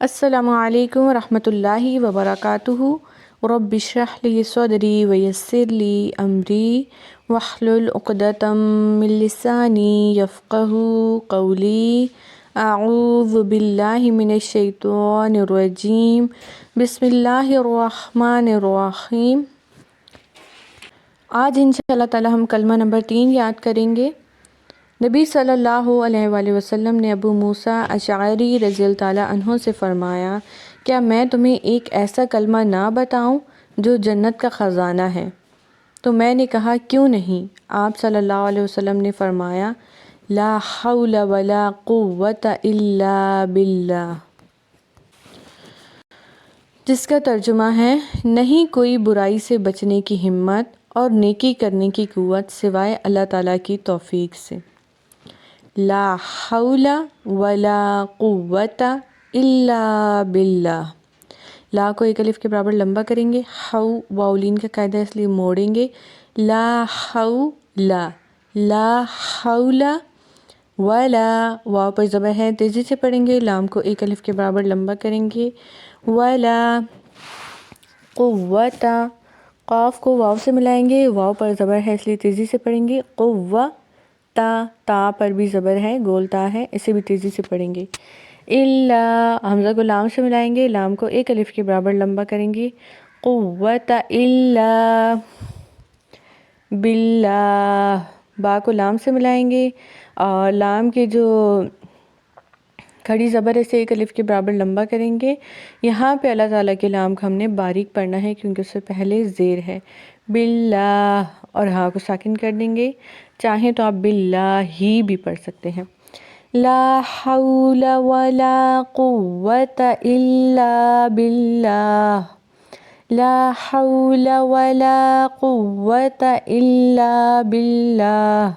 السلام علیکم ورحمۃ اللہ وبرکاتہ۔ رب اشرح لی صدری ویسر لی امری واحلل عقدۃ من لسانی یفقہوا قولی۔ اعوذ باللہ من الشیطان الرجیم، بسم اللہ الرحمن الرحیم۔ آج انشاءاللہ تعالی ہم کلمہ نمبر 3 یاد کریں گے۔ نبی صلی اللہ علیہ وآلہ وسلم نے ابو موسیٰ اشعری رضی اللہ تعالیٰ عنہ سے فرمایا، کیا میں تمہیں ایک ایسا کلمہ نہ بتاؤں جو جنت کا خزانہ ہے؟ تو میں نے کہا کیوں نہیں؟ آپ صلی اللہ علیہ وسلم نے فرمایا، لا حول ولا قوة الا باللہ، جس کا ترجمہ ہے نہیں کوئی برائی سے بچنے کی ہمت اور نیکی کرنے کی قوت سوائے اللہ تعالیٰ کی توفیق سے۔ لا حول ولا قوة الا باللہ۔ لا کو ایک الف کے برابر لمبا کریں گے، حو واؤلین کا قاعدہ اس لیے موڑیں گے، لا حول، لا حول ولا، واو پر زبر ہے تیزی سے پڑھیں گے، لام کو ایک الف کے برابر لمبا کریں گے، ولا قوتا، قاف کو واو سے ملائیں گے، واو پر زبر ہے اس لیے تیزی سے پڑھیں گے، قوہ، تا پر بھی زبر ہے، گول تا ہے، اسے بھی تیزی سے پڑھیں گے، الا، حمزہ کو لام سے ملائیں گے، لام کو ایک الف کے برابر لمبا کریں گے، قوت الا باللہ، با کو لام سے ملائیں گے اور لام کے جو کھڑی زبر ہے اسے ایک الف کے برابر لمبا کریں گے۔ یہاں پہ اللہ تعالیٰ کے لام کو ہم نے باریک پڑھنا ہے کیونکہ اس سے پہلے زیر ہے، باللہ، اور ہاں کو ساکن کر دیں گے۔ چاہیں تو آپ باللہ ہی بھی پڑھ سکتے ہیں۔ لا حول ولا قوة الا باللہ، لا حول ولا قوة الا باللہ۔